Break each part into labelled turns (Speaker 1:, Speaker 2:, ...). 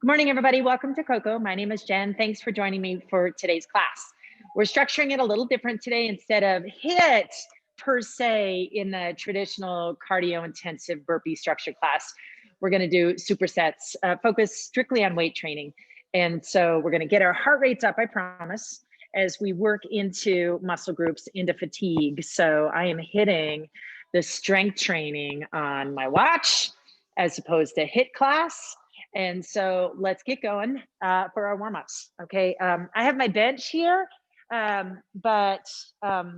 Speaker 1: Good morning, everybody. Welcome to Coco. My name is Jen. Thanks for joining me for today's class. We're structuring it a little different today. Instead of HIIT per se in the traditional cardio intensive burpee structure class, we're going to do supersets, focus strictly on weight training. And so we're going to get our heart rates up, I promise, as we work into muscle groups, into fatigue. So I am hitting the strength training on my watch as opposed to HIIT class. And so let's get going for our warm-ups. Okay, I have my bench here, but I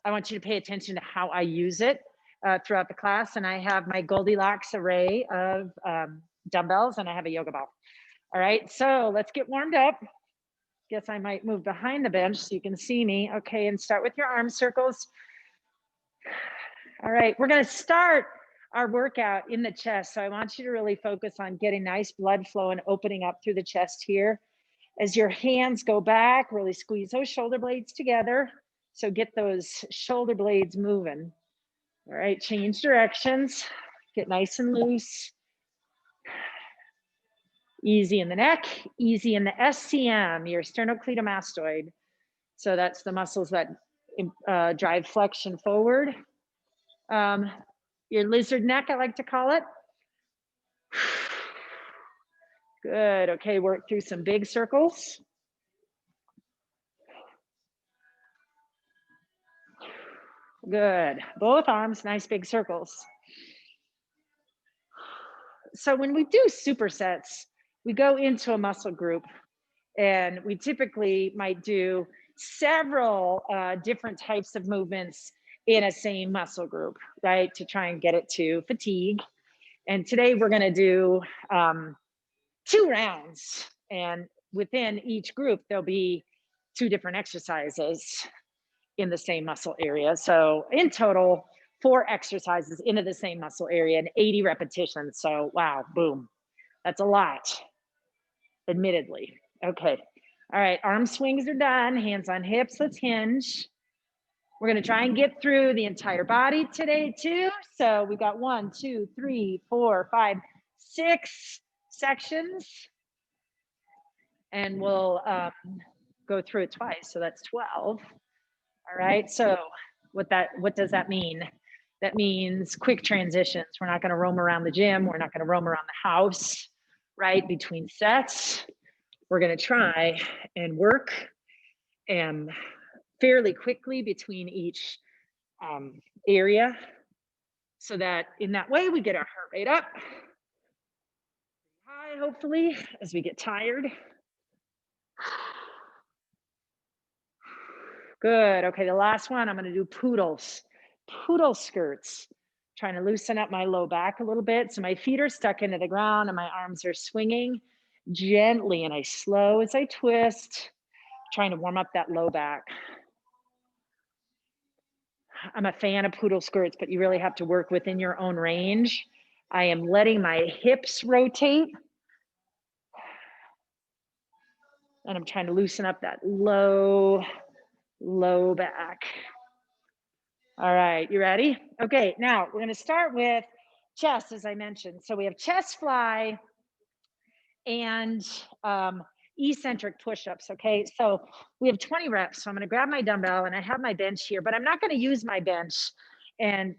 Speaker 1: want you to pay attention to how I use it throughout the class. And I have my Goldilocks array of dumbbells, and I have a yoga ball. All right, so let's get warmed up. Guess I might move behind the bench so you can see me. Okay, and start with your arm circles. All right, we're gonna start our workout in the chest. So I want you to really focus on getting nice blood flow and opening up through the chest here. As your hands go back, really squeeze those shoulder blades together. So get those shoulder blades moving. All right, change directions. Get nice and loose. Easy in the neck, easy in the SCM, your sternocleidomastoid. So that's the muscles that drive flexion forward. Your lizard neck, I like to call it. Good. Okay, work through some big circles. Good. Both arms, nice big circles. So when we do supersets, we go into a muscle group and we typically might do several different types of movements in a same muscle group, right? To try and get it to fatigue. And today we're gonna do 2 rounds, and within each group, there'll be 2 different exercises in the same muscle area. So in total, 4 exercises into the same muscle area and 80 repetitions. So wow, boom, that's a lot, admittedly. Okay, all right, arm swings are done, hands on hips, let's hinge. We're gonna try and get through the entire body today too. So we got 1, 2, 3, 4, 5, 6 sections. And we'll go through it twice, so that's 12. All right, so what does that mean? That means quick transitions. We're not gonna roam around the gym, we're not gonna roam around the house, right, between sets. We're gonna try and work fairly quickly between each area, so that in that way we get our heart rate up high, hopefully, as we get tired. Good. Okay, the last one, I'm gonna do poodles. Poodle skirts. Trying to loosen up my low back a little bit. So my feet are stuck into the ground and my arms are swinging gently, and I slow as I twist, trying to warm up that low back. I'm a fan of poodle skirts, but you really have to work within your own range. I am letting my hips rotate, and I'm trying to loosen up that low back. All right, you ready? Okay, now we're gonna start with chest, as I mentioned. So we have chest fly and eccentric push-ups, okay? So we have 20 reps. So I'm gonna grab my dumbbell and I have my bench here, but I'm not gonna use my bench and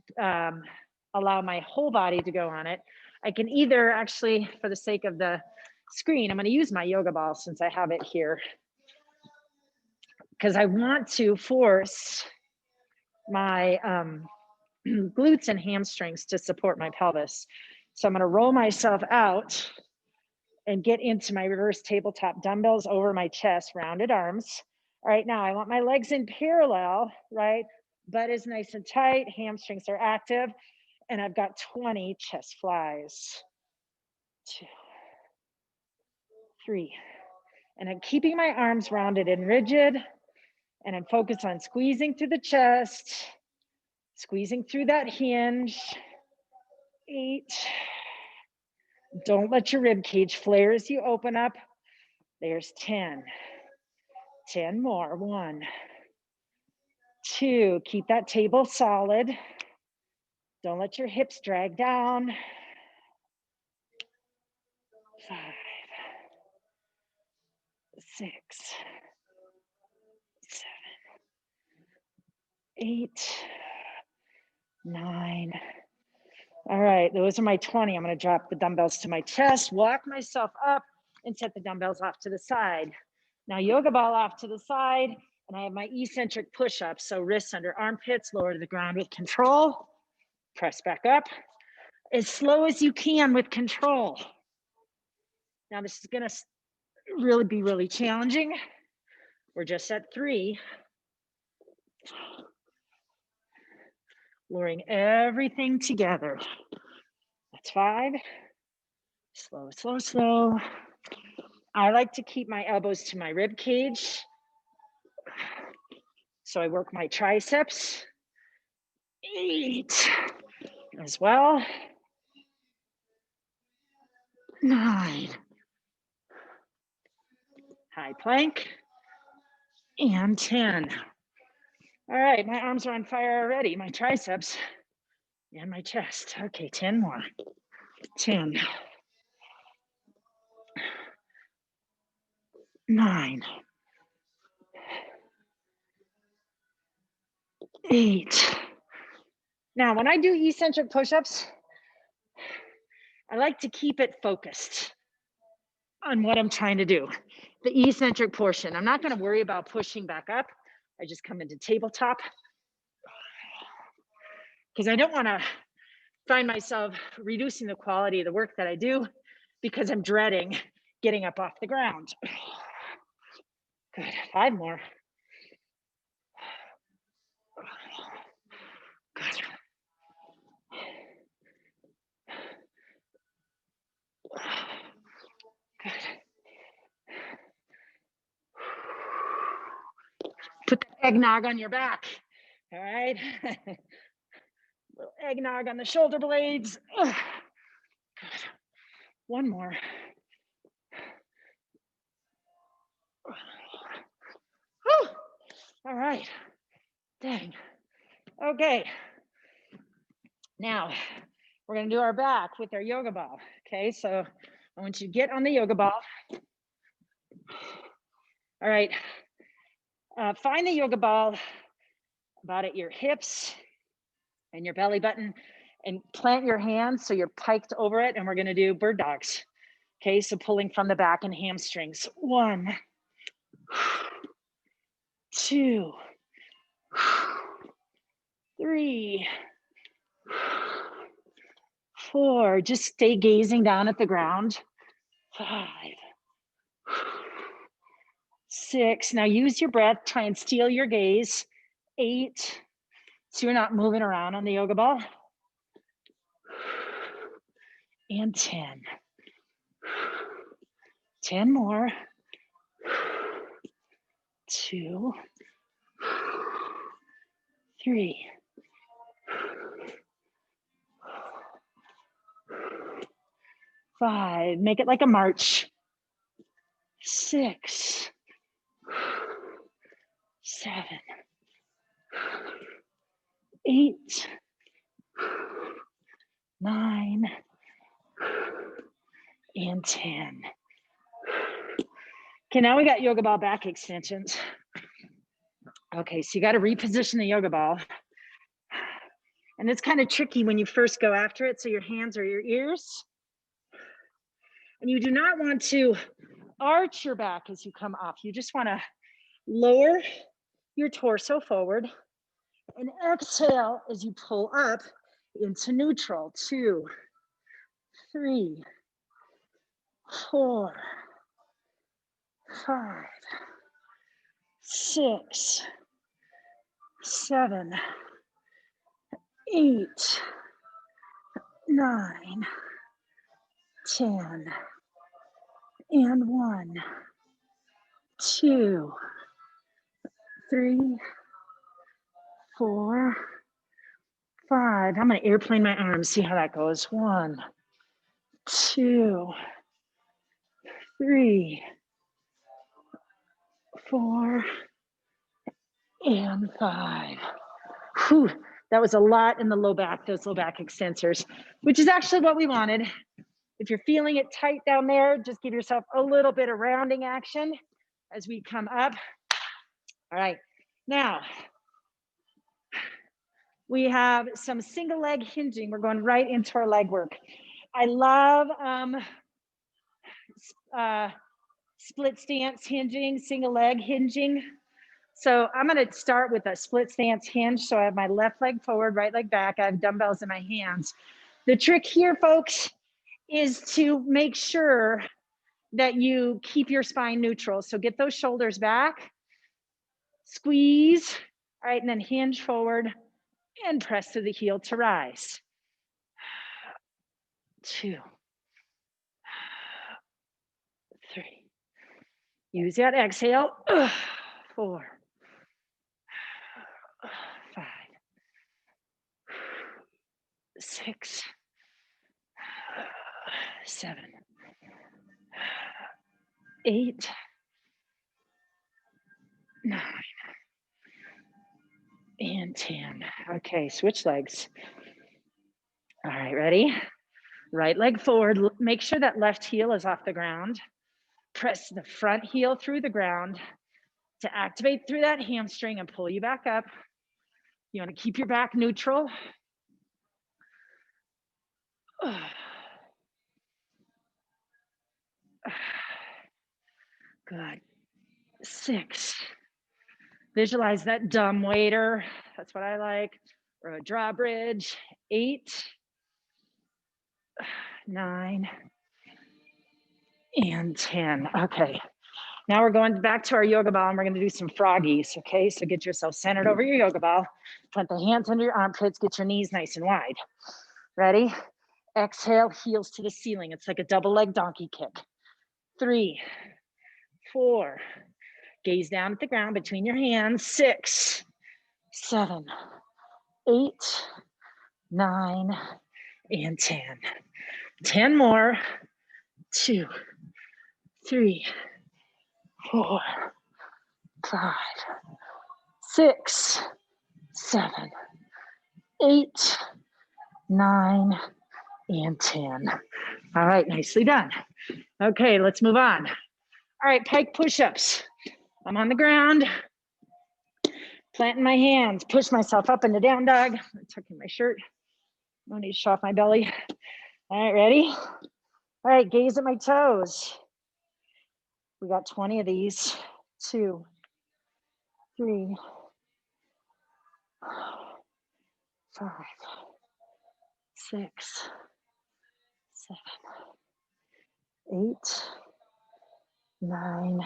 Speaker 1: allow my whole body to go on it. I can either actually, for the sake of the screen, I'm gonna use my yoga ball since I have it here, because I want to force my glutes and hamstrings to support my pelvis. So I'm gonna roll myself out and get into my reverse tabletop dumbbells over my chest, rounded arms. All right, now I want my legs in parallel, right? Butt is nice and tight, hamstrings are active, and I've got 20 chest flies. 2, 3, and I'm keeping my arms rounded and rigid, and I'm focused on squeezing through the chest, squeezing through that hinge. 8. Don't let your rib cage flare as you open up. There's 10. 10 more. 1, 2. Keep that table solid. Don't let your hips drag down. 5. 6, 7, 8, 9. All right, those are my 20. I'm gonna drop the dumbbells to my chest, walk myself up, and set the dumbbells off to the side. Now yoga ball off to the side, and I have my eccentric push-ups. So wrists under armpits, lower to the ground with control. Press back up as slow as you can with control. Now this is gonna really be really challenging. We're just at 3. Lowering everything together. That's 5. Slow, slow, slow. I like to keep my elbows to my rib cage. So I work my triceps. 8 as well. 9. High plank. And 10. All right, my arms are on fire already. My triceps and my chest. Okay, 10 more. 10. 9. 8. Now, when I do eccentric push-ups, I like to keep it focused on what I'm trying to do. The eccentric portion. I'm not going to worry about pushing back up. I just come into tabletop because I don't want to find myself reducing the quality of the work that I do because I'm dreading getting up off the ground. Good. 5 more. Good. Good. Put the eggnog on your back. All right. Little eggnog on the shoulder blades. Good. 1 more. Whew. All right. Dang. Okay. Now we're going to do our back with our yoga ball. Okay. So I want you to get on the yoga ball. All right. Find the yoga ball about at your hips and your belly button and plant your hands so you're piked over it. And we're going to do bird dogs. Okay. So pulling from the back and hamstrings. 1, 2, 3, 4. Just stay gazing down at the ground. 5, 6. Now use your breath. Try and steal your gaze. 8. So you're not moving around on the yoga ball. And 10. 10 more. 2, 3. 5. Make it like a march. 6, 7, 8, 9, and 10. Okay, now we got yoga ball back extensions. Okay, so you got to reposition the yoga ball. And it's kind of tricky when you first go after it. So your hands are your ears. And you do not want to arch your back as you come up. You just want to lower your torso forward and exhale as you pull up into neutral. 2, 3, 4, 5, 6, 7, 8, 9, 10, and 1, 2, 3, 4, 5. I'm going to airplane my arms. See how that goes. 1, 2, 3, 4, and 5. Whew, that was a lot in the low back, those low back extensors, which is actually what we wanted. If you're feeling it tight down there, just give yourself a little bit of rounding action. as we come up. All right, now we have some single leg hinging. We're going right into our leg work. I love split stance hinging, single leg hinging. So I'm gonna start with a split stance hinge. So I have my left leg forward, right leg back. I have dumbbells in my hands. The trick here, folks, is to make sure that you keep your spine neutral. So get those shoulders back, squeeze, all right, and then hinge forward and press to the heel to rise. 2, 3. Use that exhale. 4, 5, 6, 7, 8, 9, and 10. Okay, switch legs. All right, ready? Right leg forward. Make sure that left heel is off the ground. Press the front heel through the ground to activate through that hamstring and pull you back up. You want to keep your back neutral. Good. 6. Visualize that dumb waiter. That's what I like. Or a drawbridge. 8, 9, and 10. Okay. Now we're going back to our yoga ball and we're going to do some froggies. Okay. So get yourself centered over your yoga ball. Plant the hands under your armpits. Get your knees nice and wide. Ready? Exhale, heels to the ceiling. It's like a double leg donkey kick. 3, 4. Gaze down at the ground between your hands. 6, 7, 8, 9, and 10. 10 more. 2, 3, 4, 5, 6, 7, 8, 9, and 10. All right, nicely done. Okay, let's move on. All right, pike push-ups. I'm on the ground, planting my hands, push myself up into down dog. I'm tucking my shirt. No need to show off my belly. All right, ready? All right, gaze at my toes. We got 20 of these. 2, 3, 5, 6, 7, 8, 9,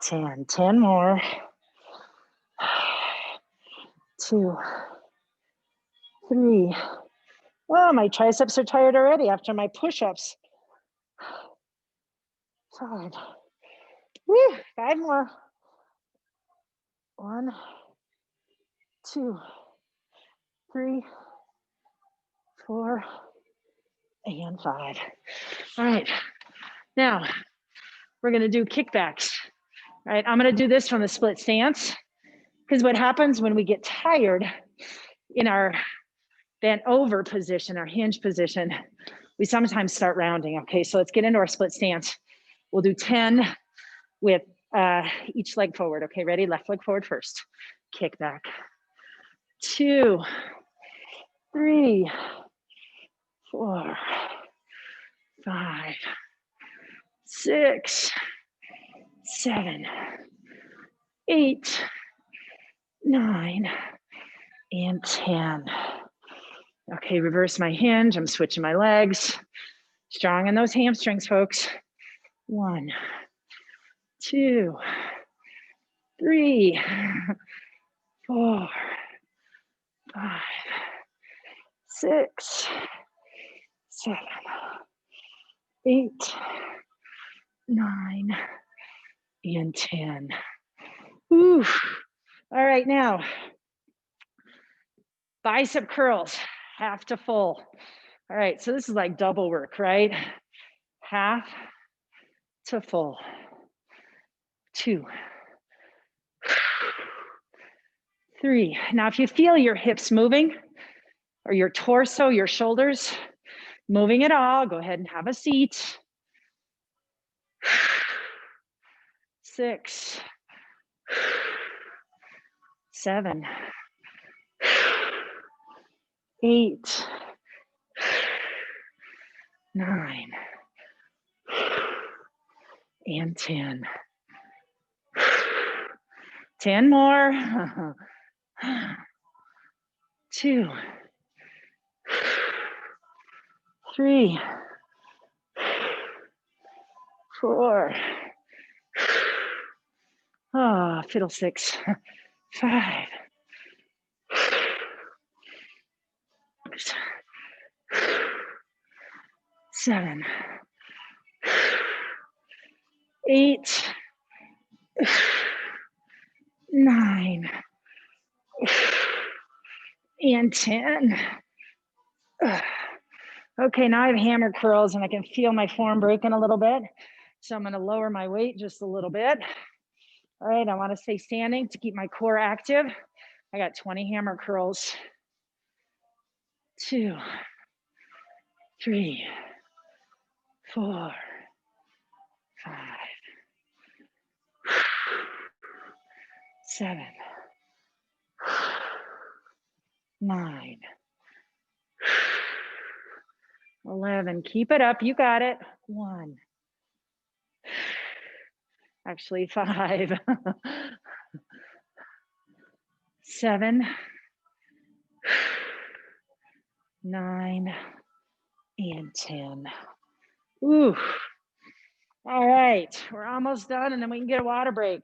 Speaker 1: 10. 10 more. 2, 3. Oh, my triceps are tired already after my push-ups. 5. Woo, 5 more. 1, 2, 3, 4, and 5. All right. Now we're going to do kickbacks. All right. I'm going to do this from the split stance because what happens when we get tired in our bent over position, our hinge position, we sometimes start rounding. Okay. So let's get into our split stance. We'll do 10 with each leg forward. Okay. Ready? Left leg forward first. Kick back. 2, 3, 4, 5, 6, 7, 8, 9, and 10. Okay, reverse my hinge. I'm switching my legs. Strong in those hamstrings, folks. 1, 2, 3, 4, 5, 6, 7, 8, 9, and 10. Ooh. All right, now, bicep curls, half to full. All right, so this is like double work, right? Half to full. 2, 3. Now, if you feel your hips moving or your torso, your shoulders moving at all, go ahead and have a seat. 6, 7, 8, 9, and 10. 10 more. 2, 3, 4. Oh, fiddlesticks. 5, 7, 8, 9, and 10. Okay, now I have hammer curls and I can feel my form breaking a little bit. So I'm gonna lower my weight just a little bit. All right, I wanna stay standing to keep my core active. I got 20 hammer curls. 2, 3, 4, 5, 7, 9, 11. Keep it up. You got it. 1. Actually, 5. 7, 9, and 10. Ooh. All right, we're almost done and then we can get a water break.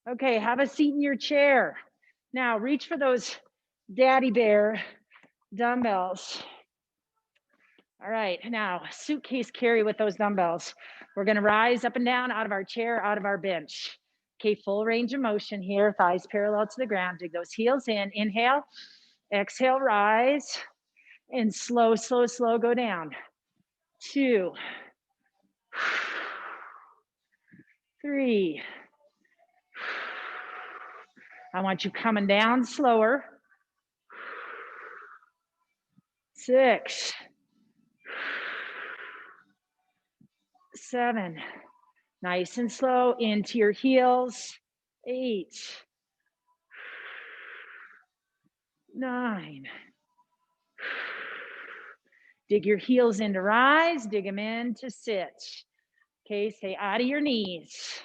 Speaker 1: Okay, have a seat in your chair. Now reach for those daddy bear dumbbells. All right, now suitcase carry with those dumbbells. We're gonna rise up and down out of our chair, out of our bench. Okay, full range of motion here, thighs parallel to the ground. Dig those heels in, inhale, exhale, rise, and slow, slow, slow, go down. 2, 3. I want you coming down slower. 6, 7. Nice and slow into your heels. 8, 9. Dig your heels into rise, dig them in to sit. Okay, stay out of your knees.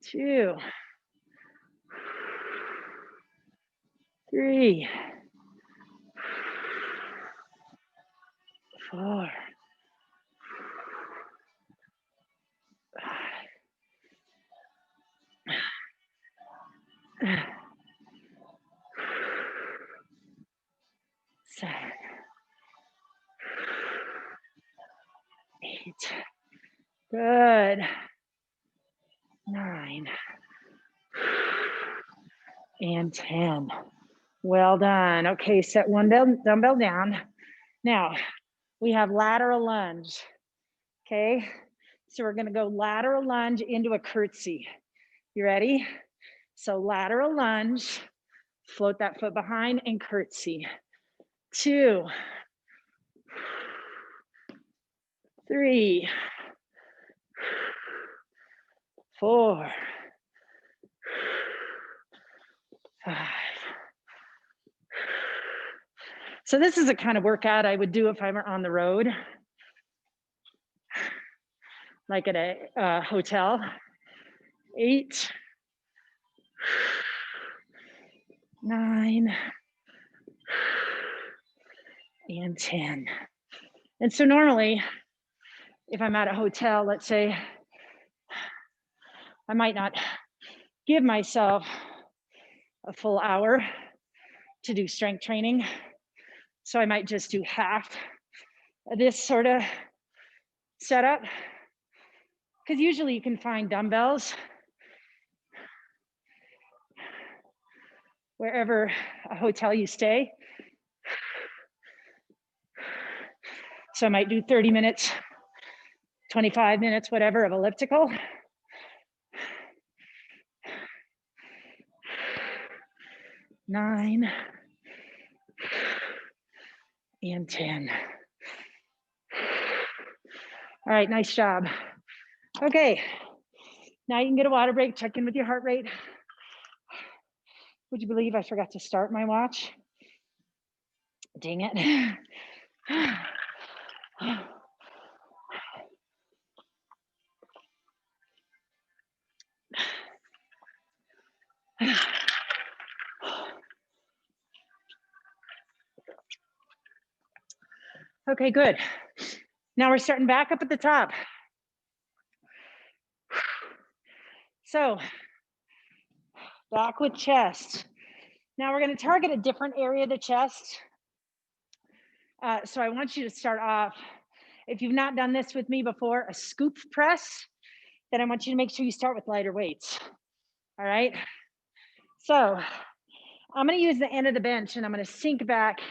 Speaker 1: 2, 3, 4, 5, 7, 8. Good. 9 and 10. Well done. Okay, set one dumbbell down. Now, we have lateral lunge. Okay, so we're gonna go lateral lunge into a curtsy. You ready? So lateral lunge, float that foot behind and curtsy. 2, 3, 4, 5. So this is a kind of workout I would do if I were on the road, like at a hotel. 8, 9, and 10. And so normally, if I'm at a hotel, let's say, I might not give myself a full hour to do strength training. So I might just do half of this sort of setup. Because usually you can find dumbbells wherever a hotel you stay. So I might do 30 minutes, 25 minutes, whatever, of elliptical. 9 and 10. All right, nice job. Okay, now you can get a water break, check in with your heart rate. Would you believe I forgot to start my watch? Dang it. Okay, good. Now we're starting back up at the top. So back with chest. Now we're going to target a different area of the chest. So I want you to start off, if you've not done this with me before, a scoop press, then I want you to make sure you start with lighter weights. All right. So I'm going to use the end of the bench and I'm going to sink back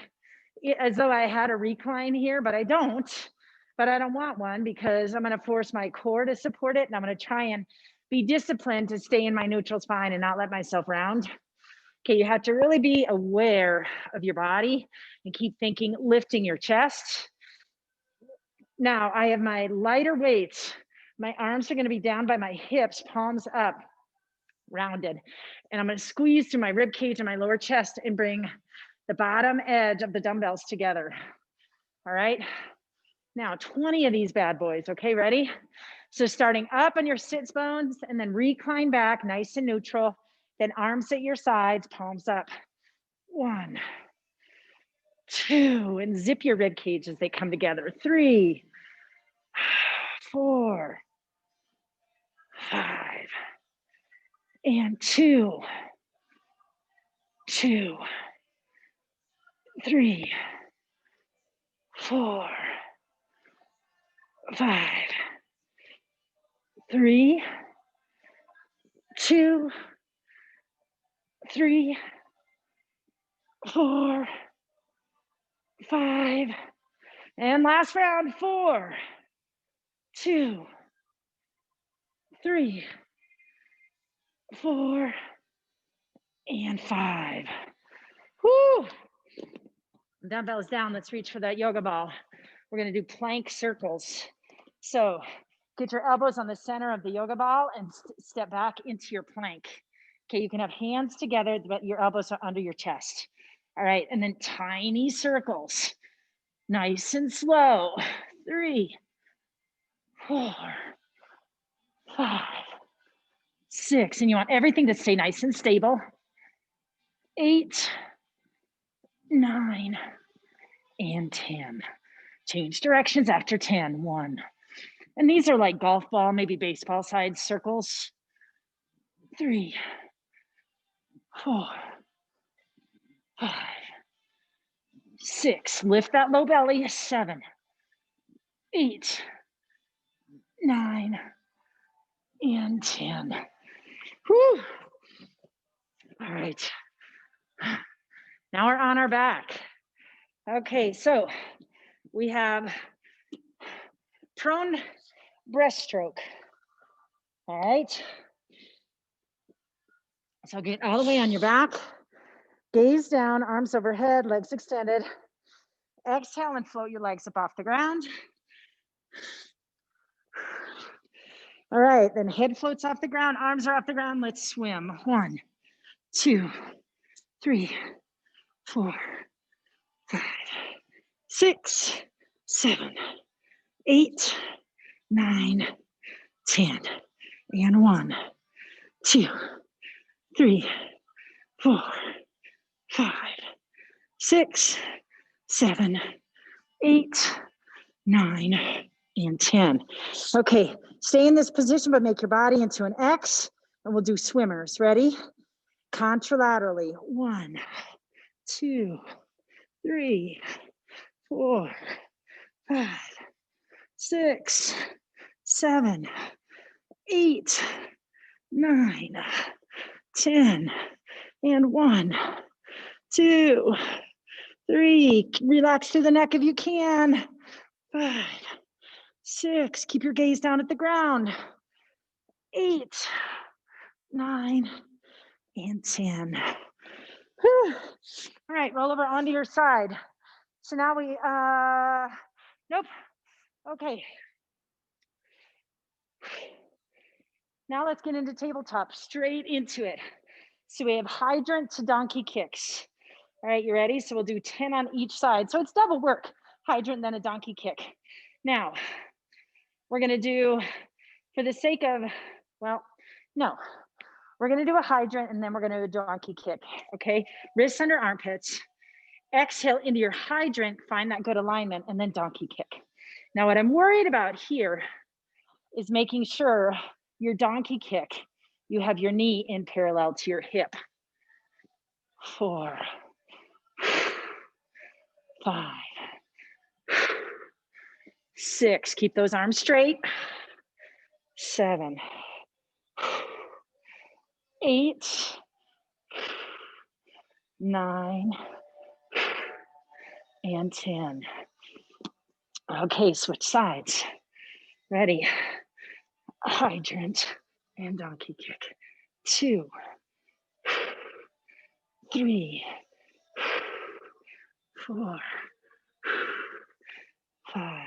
Speaker 1: as though I had a recline here, but I don't. But I don't want one because I'm going to force my core to support it. And I'm going to try and be disciplined to stay in my neutral spine and not let myself round. Okay, you have to really be aware of your body and keep thinking, lifting your chest. Now I have my lighter weights. My arms are going to be down by my hips, palms up, rounded. And I'm going to squeeze through my rib cage and my lower chest and bring the bottom edge of the dumbbells together. All right. Now 20 of these bad boys. Okay, ready? So starting up on your sits bones and then recline back, nice and neutral. Then arms at your sides, palms up. 1, 2, and zip your rib cage as they come together. 3, 4, 5, and 2, 2, 3, 4, 5, 3, 2, 3, 4, 5, and last round, 4, 2, 3, 4, and 5. Whoo! Dumbbells down, let's reach for that yoga ball. We're gonna do plank circles. So get your elbows on the center of the yoga ball and step back into your plank. Okay, you can have hands together, but your elbows are under your chest. All right, and then tiny circles. Nice and slow. 3, 4, 5, 6, and you want everything to stay nice and stable. 8, 9, and 10. Change directions after 10. 1. And these are like golf ball, maybe baseball side circles. 3, 4, 5, 6. Lift that low belly. 7, 8, 9, and 10. Whew. All right. Now we're on our back. Okay, so we have prone breaststroke. All right. So get all the way on your back, gaze down, arms overhead, legs extended. Exhale and float your legs up off the ground. All right, then head floats off the ground, arms are off the ground. Let's swim. 1, 2, 3, 4, 5, 6, 7, 8, 9, 10. And 1, 2, 3, 4, 5, 6, 7, 8, 9, and 10. Okay, stay in this position, but make your body into an X, and we'll do swimmers. Ready? Contralaterally. 1, 2, 3, 4, 5, 6, 7, 8, 9, 10, and 1, 2, 3. Relax through the neck if you can. 5, 6. Keep your gaze down at the ground. 8, 9, and 10. Whew. All right, roll over onto your side. So now we, nope. Okay. Now let's get into tabletop, straight into it. So we have hydrant to donkey kicks. All right, you ready? So we'll do 10 on each side. So it's double work, hydrant, then a donkey kick. Now, we're gonna do, for the sake of, well, no, we're gonna do a hydrant and then we're gonna do a donkey kick, okay? Wrists under armpits, exhale into your hydrant, find that good alignment, and then donkey kick. Now, what I'm worried about here is making sure your donkey kick, you have your knee in parallel to your hip. 4, 5, 6, keep those arms straight. 7, 8, 9, and 10. Okay, switch sides. Ready? Hydrant and donkey kick. 2, 3, 4, 5,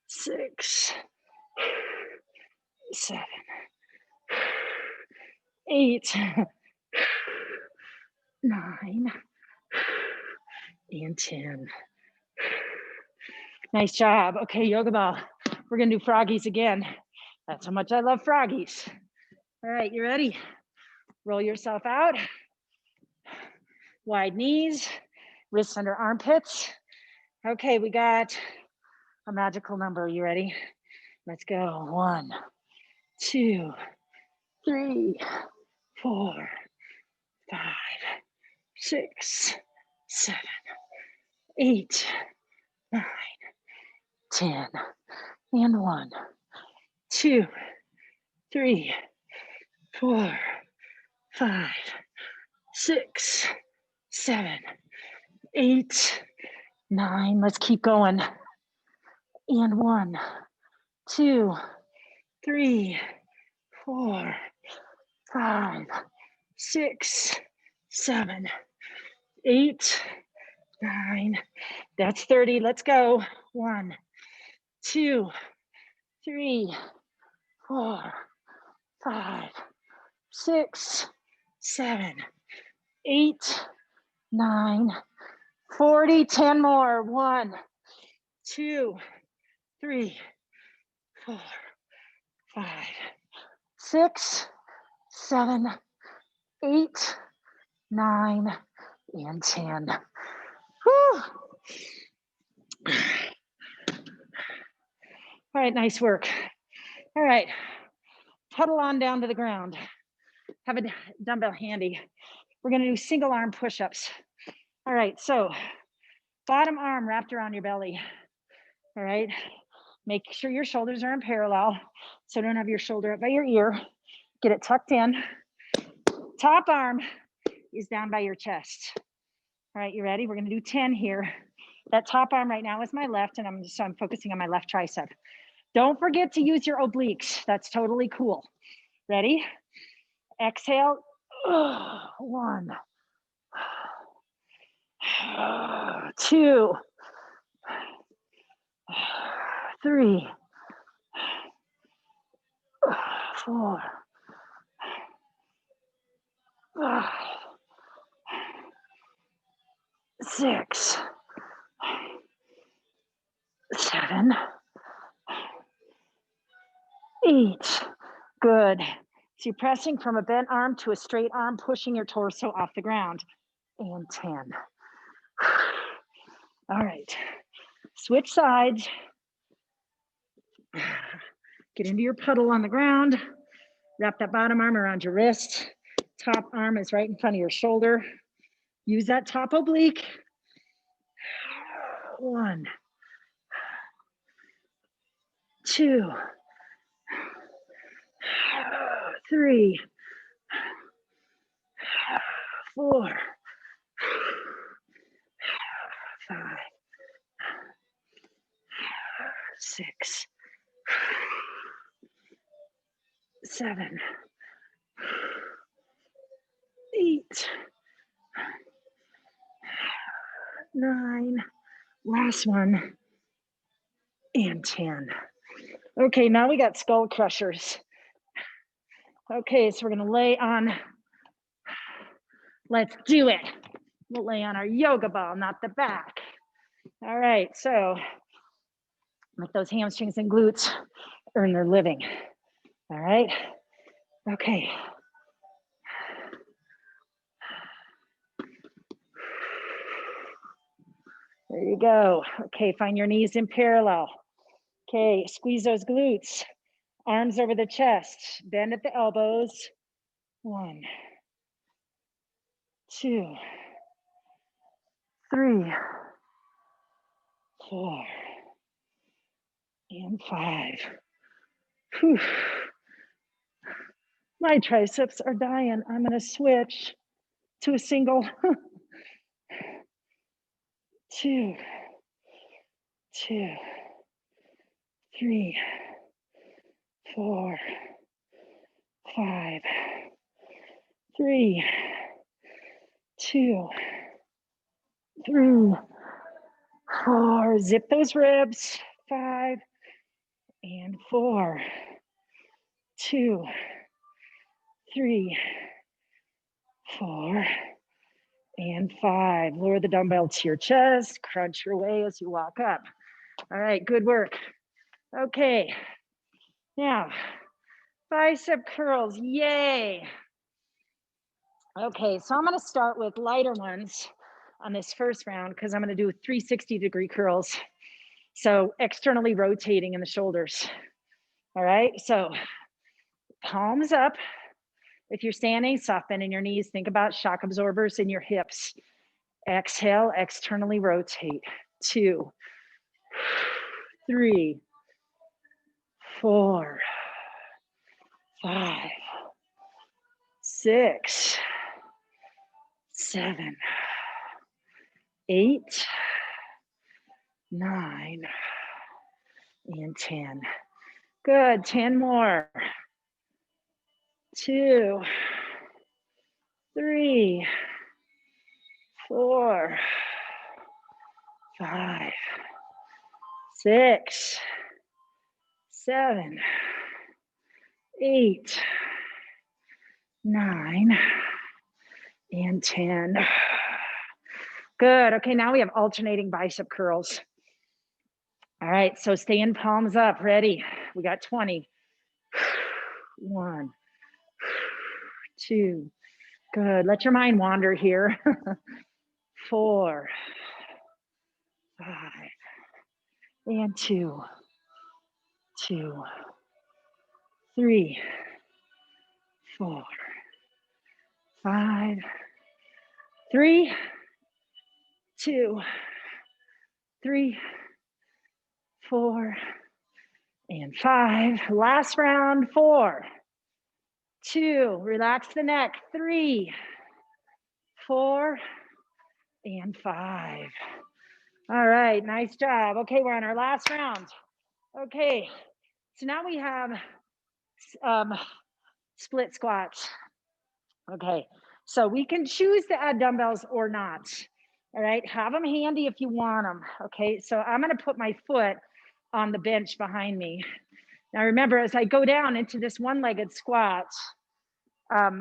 Speaker 1: 6, 7, 8, 9, and 10. Nice job. Okay, yoga ball. We're gonna do froggies again. That's how much I love froggies. All right, you ready? Roll yourself out. Wide knees, wrists under armpits. Okay, we got a magical number. You ready? Let's go. 1, 2, 3, 4, 5, 6, 7, 8, 9, 10, and 1, 2, 3, 4, 5, 6, 7, 8, 9. Let's keep going. And 1, 2, 3, 4, 5, 6, 7, 8, 9. That's 30. Let's go. 1, 2, 3, 4, 5, 6, 7, 8, 9, 40. 10 more. 1, 2, 3, 4, 5, 6, 7, 8, 9, and 10. Whew. All right, nice work. All right, huddle on down to the ground. Have a dumbbell handy. We're gonna do single arm push-ups. All right, so bottom arm wrapped around your belly. All right, make sure your shoulders are in parallel, so don't have your shoulder up by your ear. Get it tucked in. Top arm is down by your chest. All right, you ready? We're gonna do 10 here. That top arm right now is my left, and I'm focusing on my left tricep. Don't forget to use your obliques. That's totally cool. Ready? Exhale. 1, 2, 3, 4, 5, 6, 7, 8. Good. So you're pressing from a bent arm to a straight arm, pushing your torso off the ground. And 10. All right. Switch sides. Get into your puddle on the ground. Wrap that bottom arm around your wrist. Top arm is right in front of your shoulder. Use that top oblique. 1, 2, 3, 4, 5, 6, 7, 8, 9. Last one. And 10. Okay, now we got skull crushers. Okay, so we're gonna lay on, let's do it. We'll lay on our yoga ball, not the back. All right, so let those hamstrings and glutes earn their living. All right, okay. There you go. Okay, find your knees in parallel. Okay, squeeze those glutes. Arms over the chest, bend at the elbows. 1, 2, 3, 4, and 5. Whew. My triceps are dying. I'm gonna switch to a single. 2, 2, 3, 4, 5, 3, 2, 3, 4. Zip those ribs. 5 and 4, 2, 3, 4, and 5. Lower the dumbbell to your chest. Crunch your way as you walk up. All right, good work. Okay, now bicep curls, yay. Okay, so I'm gonna start with lighter ones on this first round because I'm gonna do 360-degree curls. So externally rotating in the shoulders. All right, so palms up. If you're standing, soft bend in your knees. Think about shock absorbers in your hips. Exhale, externally rotate. 2, 3, 4, 5, 6, 7, 8, 9, and 10. Good, 10 more. 2, 3, 4, 5, 6, 7, 8, 9, and 10. Good. Okay, now we have alternating bicep curls. All right, so stay in palms up. Ready? We got 20. 1, 2. Good. Let your mind wander here. 4, 5, and 2, 2, 3, 4, 5, 3, 2, 3, 4, and 5. Last round. 4, 2. Relax the neck. 3, 4, and 5. All right, nice job. Okay, we're on our last round. Okay, so now we have split squats. Okay, so we can choose to add dumbbells or not. All right, have them handy if you want them. Okay, so I'm gonna put my foot on the bench behind me. Now remember, as I go down into this one-legged squat, I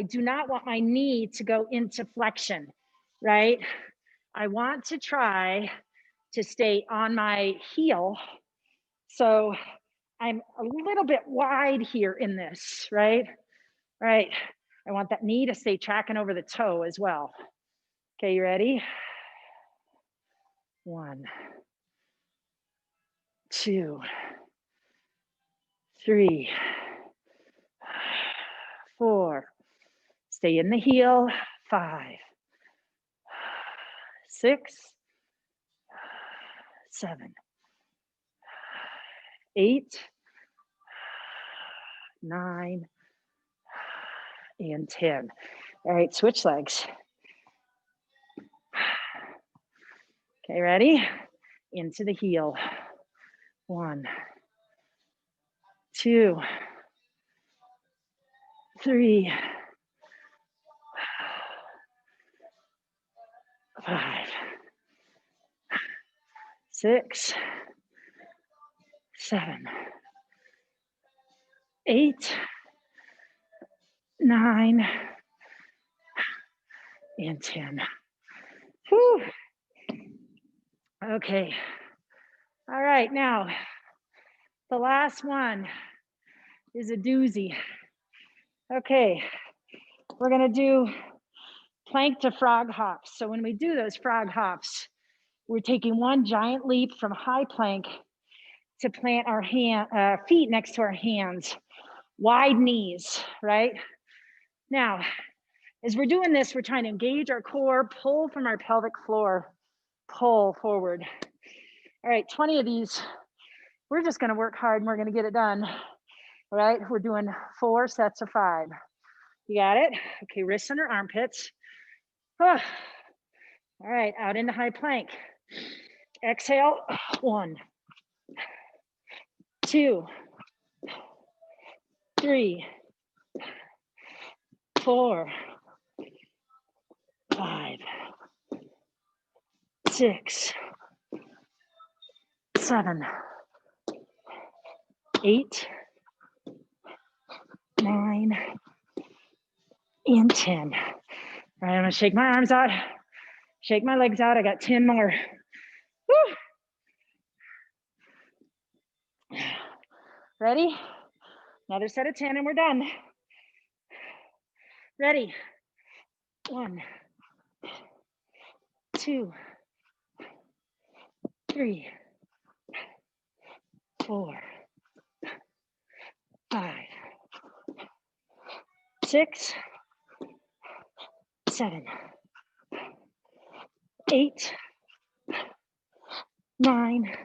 Speaker 1: do not want my knee to go into flexion, right? I want to try to stay on my heel. So I'm a little bit wide here in this, right? Right. I want that knee to stay tracking over the toe as well. Okay, you ready? 1, 2, 3, 4. Stay in the heel. 5, 6, 7, 8, 9, and 10. All right, switch legs. Okay, ready? Into the heel. 1, 2, 3, 5, 6, 7, 8, 9, and 10. Whew. Okay. All right, now the last one is a doozy. Okay, we're gonna do plank to frog hops. So when we do those frog hops, we're taking one giant leap from high plank to plant our feet next to our hands, wide knees, right? Now, as we're doing this, we're trying to engage our core, pull from our pelvic floor, pull forward. All right, 20 of these. We're just gonna work hard and we're gonna get it done. All right, we're doing 4 sets of 5. You got it? Okay, wrists under armpits. Oh. All right, out into high plank. Exhale, 1, 2, 3, 4, 5, 6, 7, 8, 9, and 10. All right, I'm gonna shake my arms out, shake my legs out. I got 10 more. Woo. Ready? Another set of 10 and we're done. Ready? 1, 2, 3, 4, 5, 6, 7, 8, 9,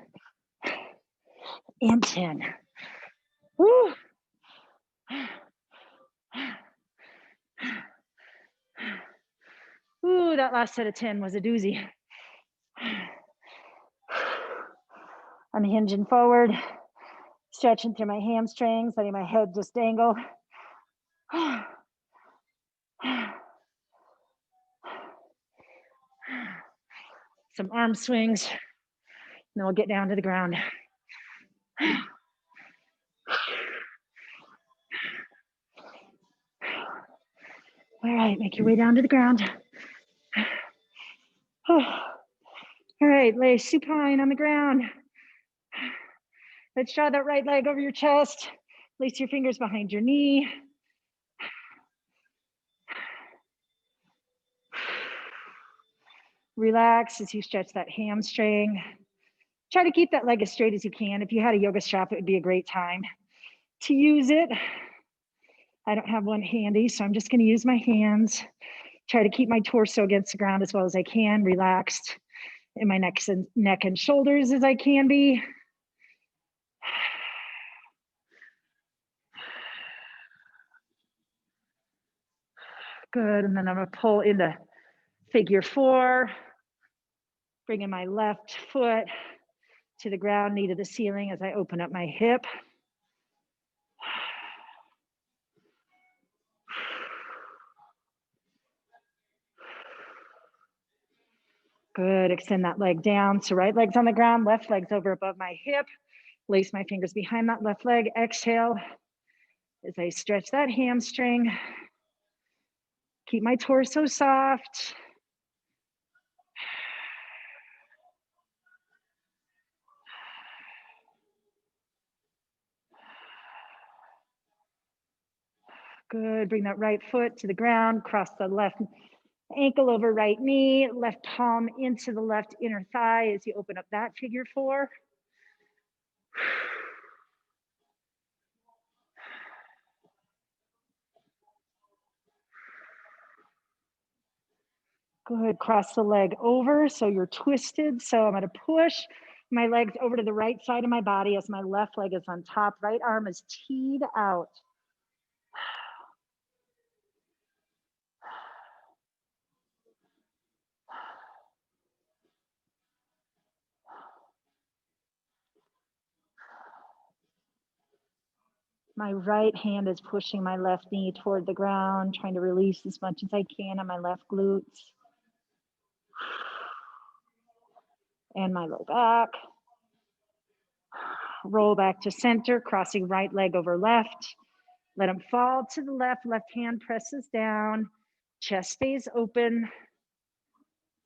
Speaker 1: and 10. Woo. Ooh, that last set of 10 was a doozy. I'm hinging forward, stretching through my hamstrings, letting my head just dangle. Some arm swings, and then we'll get down to the ground. All right, make your way down to the ground. All right, lay supine on the ground. Let's draw that right leg over your chest. Place your fingers behind your knee. Relax as you stretch that hamstring. Try to keep that leg as straight as you can. If you had a yoga strap, it would be a great time to use it. I don't have one handy, so I'm just going to use my hands. Try to keep my torso against the ground as well as I can, relaxed in my neck and shoulders as I can be. Good, and then I'm gonna pull into figure 4, bringing my left foot to the ground, knee to the ceiling as I open up my hip. Good, extend that leg down. So right leg's on the ground, left leg's over above my hip. Lace my fingers behind that left leg. Exhale as I stretch that hamstring. Keep my torso soft. Good, bring that right foot to the ground, cross the left ankle over right knee, left palm into the left inner thigh as you open up that figure 4. Good, cross the leg over so you're twisted. So I'm gonna push my legs over to the right side of my body as my left leg is on top, right arm is teed out. My right hand is pushing my left knee toward the ground, trying to release as much as I can on my left glutes and my low back. Roll back to center, crossing right leg over left. Let them fall to the left. Left hand presses down. Chest stays open.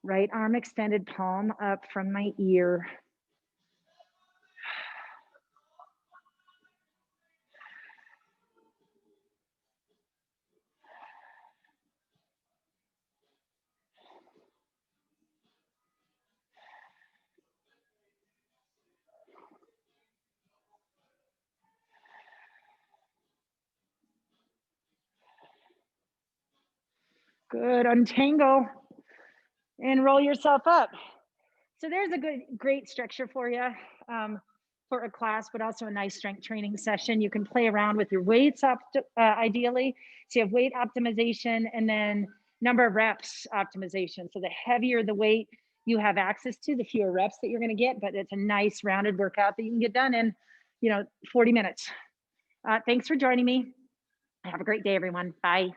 Speaker 1: Right arm extended, palm up from my ear. Good, untangle and roll yourself up. So there's a great structure for you for a class, but also a nice strength training session. You can play around with your weights ideally. So you have weight optimization and then number of reps optimization. So the heavier the weight you have access to, the fewer reps that you're gonna get, but it's a nice rounded workout that you can get done in, 40 minutes. Thanks for joining me. Have a great day, everyone. Bye.